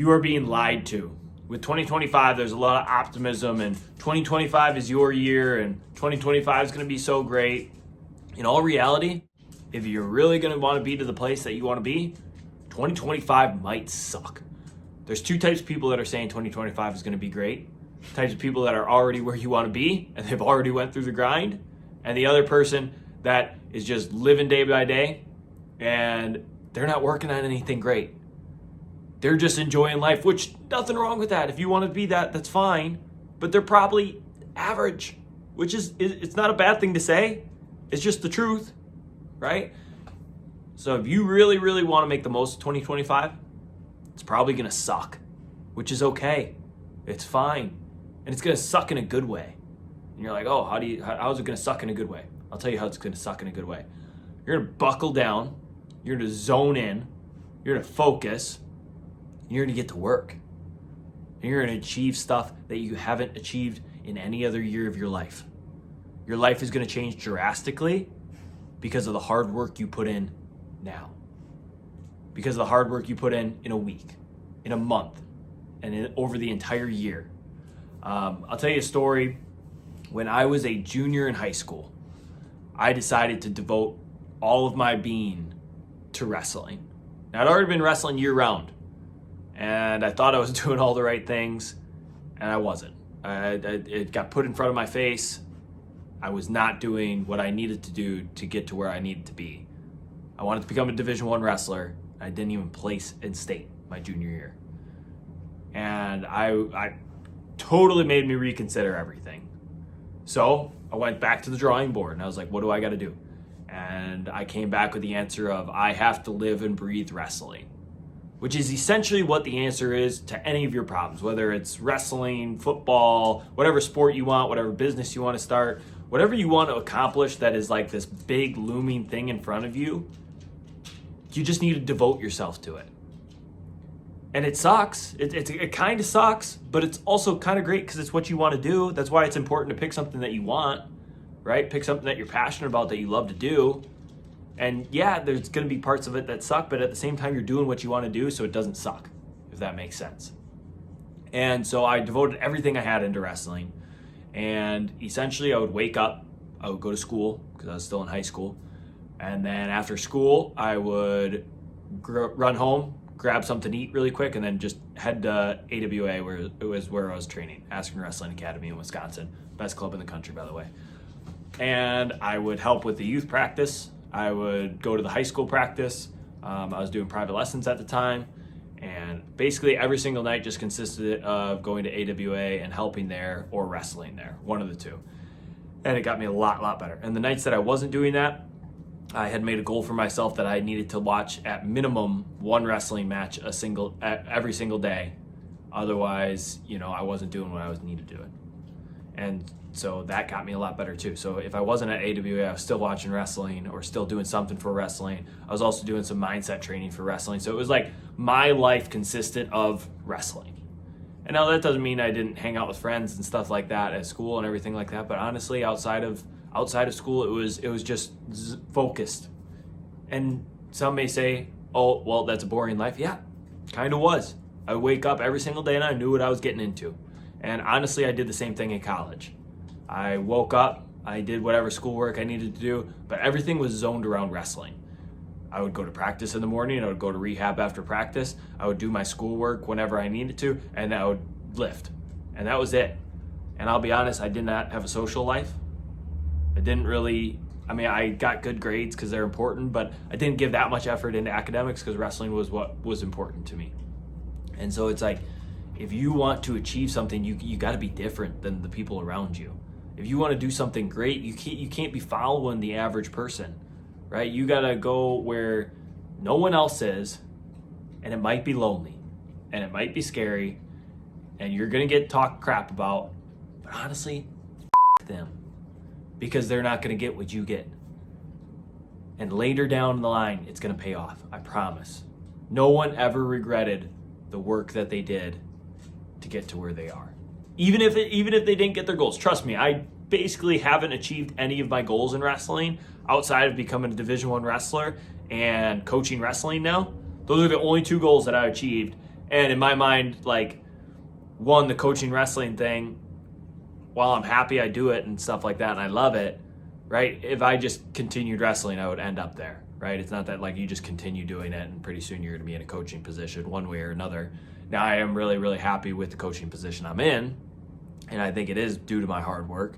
you are being lied to. With 2025, there's a lot of optimism, and 2025 is your year, and 2025 is going to be so great. In all reality, if you're really going to want to be to the place that you want to be, 2025 might suck. There's two types of people that are saying 2025 is going to be great. Types of people that are already where you want to be, and they've already went through the grind. And the other person that is just living day by day, and they're not working on anything great. They're just enjoying life, which nothing wrong with that. If you want to be that, that's fine. But they're probably average, which is, it's not a bad thing to say. It's just the truth, right? So if you really, really want to make the most of 2025, it's probably going to suck, which is okay. It's fine. And it's going to suck in a good way. And you're like, oh, how's it going to suck in a good way? I'll tell you how it's going to suck in a good way. You're going to buckle down. You're going to zone in. You're going to focus. You're going to get to work. And you're going to achieve stuff that you haven't achieved in any other year of your life. Your life is going to change drastically because of the hard work you put in now. Because of the hard work you put in a week, in a month, and over the entire year. I'll tell you a story. When I was a junior in high school, I decided to devote all of my being to wrestling. Now, I'd already been wrestling year round, and I thought I was doing all the right things, and I wasn't. It got put in front of my face. I was not doing what I needed to do to get to where I needed to be. I wanted to become a Division I wrestler. I didn't even place in state my junior year. And I totally made me reconsider everything. So I went back to the drawing board and I was like, what do I got to do? And I came back with the answer of, I have to live and breathe wrestling, which is essentially what the answer is to any of your problems, whether it's wrestling, football, whatever sport you want, whatever business you want to start, whatever you want to accomplish that is like this big looming thing in front of you. You just need to devote yourself to it. And it sucks. It kind of sucks, but it's also kind of great because it's what you want to do. That's why it's important to pick something that you want, right? Pick something that you're passionate about, that you love to do. And yeah, there's going to be parts of it that suck, but at the same time, you're doing what you want to do, so it doesn't suck, if that makes sense. And so I devoted everything I had into wrestling. And essentially, I would wake up, I would go to school because I was still in high school. And then after school, I would run home, grab something to eat really quick, and then just head to AWA, where I was training, Aspen Wrestling Academy in Wisconsin. Best club in the country, by the way. And I would help with the youth practice. I would go to the high school practice. I was doing private lessons at the time. And basically every single night just consisted of going to AWA and helping there or wrestling there, one of the two. And it got me a lot better. And the nights that I wasn't doing that, I had made a goal for myself that I needed to watch at minimum one wrestling match every single day. Otherwise, I wasn't doing what I was needed to do. And so that got me a lot better too. So if I wasn't at AWA, I was still watching wrestling or still doing something for wrestling. I was also doing some mindset training for wrestling. So it was like my life consisted of wrestling. And now that doesn't mean I didn't hang out with friends and stuff like that at school and everything like that. But honestly, outside of school, it was just focused. And some may say, oh, well, that's a boring life. Yeah, kind of was. I would wake up every single day and I knew what I was getting into. And honestly, I did the same thing in college. I woke up, I did whatever schoolwork I needed to do, but everything was zoned around wrestling. I would go to practice in the morning, I would go to rehab after practice, I would do my schoolwork whenever I needed to, and I would lift. And that was it. And I'll be honest, I did not have a social life. I got good grades because they're important, but I didn't give that much effort into academics because wrestling was what was important to me. And so it's like, if you want to achieve something, you got to be different than the people around you. If you want to do something great, you can't be following the average person, right? You got to go where no one else is, and it might be lonely, and it might be scary, and you're going to get talked crap about, but honestly, them. Because they're not going to get what you get. And later down the line, it's going to pay off. I promise. No one ever regretted the work that they did to get to where they are. Even if they didn't get their goals. Trust me, I basically haven't achieved any of my goals in wrestling outside of becoming a Division I wrestler and coaching wrestling now. Those are the only two goals that I achieved. And in my mind, like, one, the coaching wrestling thing, while I'm happy I do it and stuff like that and I love it, right? If I just continued wrestling, I would end up there, right? It's not that like you just continue doing it and pretty soon you're going to be in a coaching position one way or another. Now, I am really, really happy with the coaching position I'm in, and I think it is due to my hard work.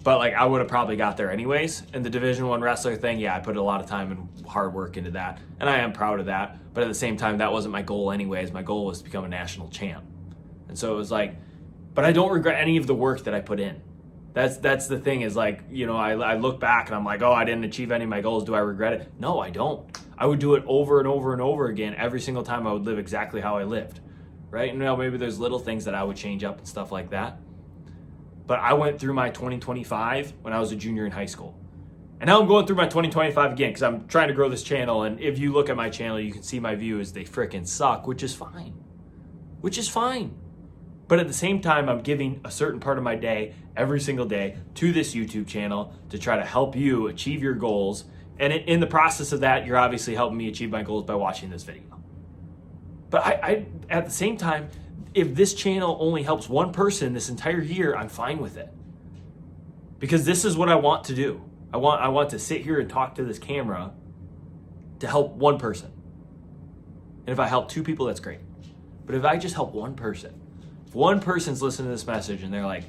But like I would have probably got there anyways. And the Division I wrestler thing, yeah, I put a lot of time and hard work into that, and I am proud of that. But at the same time, that wasn't my goal anyways. My goal was to become a national champ. And so it was like, but I don't regret any of the work that I put in. That's the thing is like, you know, I look back and I'm like, oh, I didn't achieve any of my goals. Do I regret it? No, I don't. I would do it over and over and over again. Every single time I would live exactly how I lived, right? And now maybe there's little things that I would change up and stuff like that. But I went through my 2025 when I was a junior in high school. And now I'm going through my 2025 again because I'm trying to grow this channel. And if you look at my channel, you can see my views. They freaking suck, which is fine. Which is fine. But at the same time, I'm giving a certain part of my day, every single day, to this YouTube channel to try to help you achieve your goals. And in the process of that, you're obviously helping me achieve my goals by watching this video. But I at the same time, if this channel only helps one person this entire year, I'm fine with it. Because this is what I want to do. I want to sit here and talk to this camera to help one person. And if I help two people, that's great. But if I just help one person, if one person's listening to this message and they're like,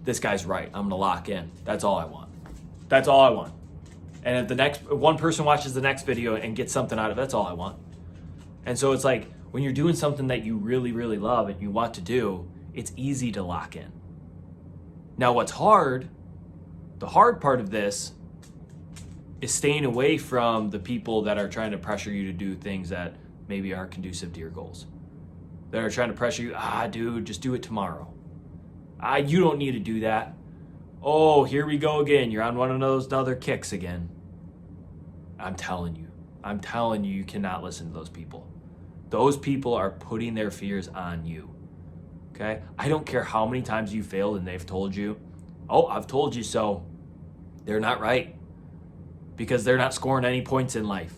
this guy's right, I'm gonna lock in. That's all I want. That's all I want. And if the next one person watches the next video and gets something out of it, that's all I want. And so it's like, when you're doing something that you really, really love and you want to do, it's easy to lock in. Now, what's hard, the hard part of this is staying away from the people that are trying to pressure you to do things that maybe aren't conducive to your goals. That are trying to pressure you, dude, just do it tomorrow. You don't need to do that. Oh, here we go again. You're on one of those other kicks again. I'm telling you, you cannot listen to those people. Those people are putting their fears on you, okay? I don't care how many times you failed and they've told you, oh, I've told you so. They're not right because they're not scoring any points in life.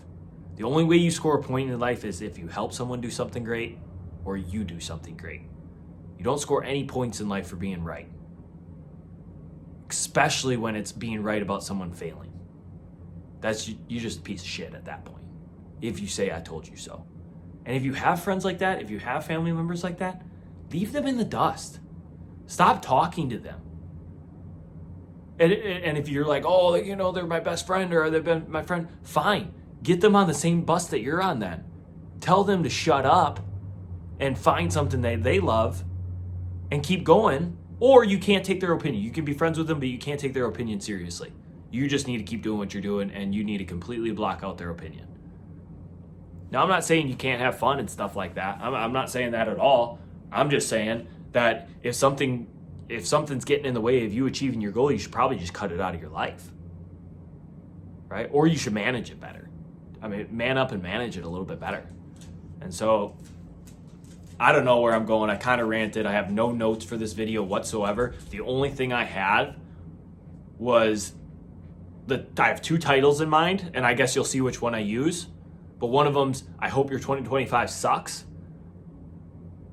The only way you score a point in life is if you help someone do something great or you do something great. You don't score any points in life for being right, especially when it's being right about someone failing. You're just a piece of shit at that point if you say I told you so. And if you have friends like that, if you have family members like that, leave them in the dust. Stop talking to them. And if you're like, oh, you know, they're my best friend or they've been my friend, fine. Get them on the same bus that you're on then. Tell them to shut up and find something that they love and keep going. Or you can't take their opinion. You can be friends with them, but you can't take their opinion seriously. You just need to keep doing what you're doing and you need to completely block out their opinion. Now, I'm not saying you can't have fun and stuff like that. I'm not saying that at all. I'm just saying that if something's getting in the way of you achieving your goal, you should probably just cut it out of your life, right? Or you should manage it better. I mean, man up and manage it a little bit better. And so, I don't know where I'm going. I kind of ranted. I have no notes for this video whatsoever. The only thing I had was I have two titles in mind, and I guess you'll see which one I use. But one of them's, I hope your 2025 sucks,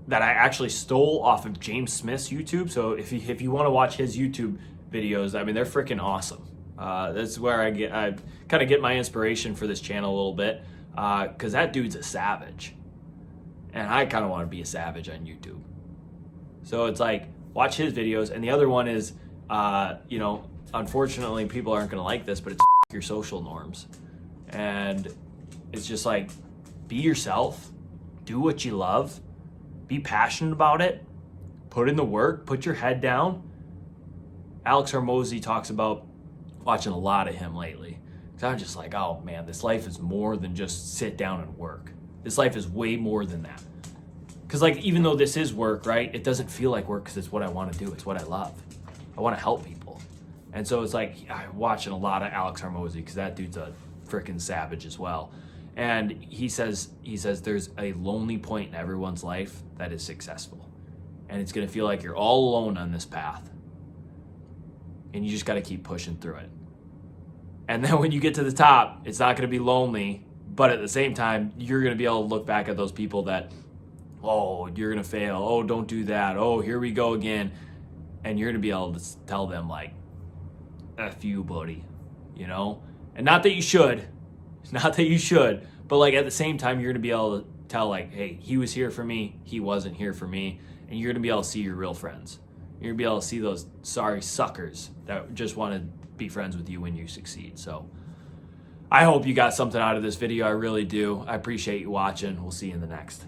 that I actually stole off of James Smith's YouTube. So if you want to watch his YouTube videos, I mean, they're freaking awesome. That's where I kind of get my inspiration for this channel a little bit, because that dude's a savage. And I kind of want to be a savage on YouTube. So it's like, watch his videos. And the other one is, unfortunately, people aren't going to like this, but it's your social norms. And it's just like, be yourself, do what you love, be passionate about it, put in the work, put your head down. Alex Hormozy talks about watching a lot of him lately. Because I'm just like, oh man, this life is more than just sit down and work. This life is way more than that. Because like, even though this is work, right, it doesn't feel like work because it's what I want to do. It's what I love. I want to help people. And so it's like, I'm watching a lot of Alex Hormozy because that dude's a freaking savage as well. And he says there's a lonely point in everyone's life that is successful. And it's going to feel like you're all alone on this path. And you just got to keep pushing through it. And then when you get to the top, it's not going to be lonely, but at the same time, you're going to be able to look back at those people that oh, you're going to fail. Oh, don't do that. Oh, here we go again. And you're going to be able to tell them like, F you, buddy, you know? And not that you should, but like at the same time, you're going to be able to tell like, hey, he was here for me. He wasn't here for me. And you're going to be able to see your real friends. You're going to be able to see those sorry suckers that just want to be friends with you when you succeed. So I hope you got something out of this video. I really do. I appreciate you watching. We'll see you in the next.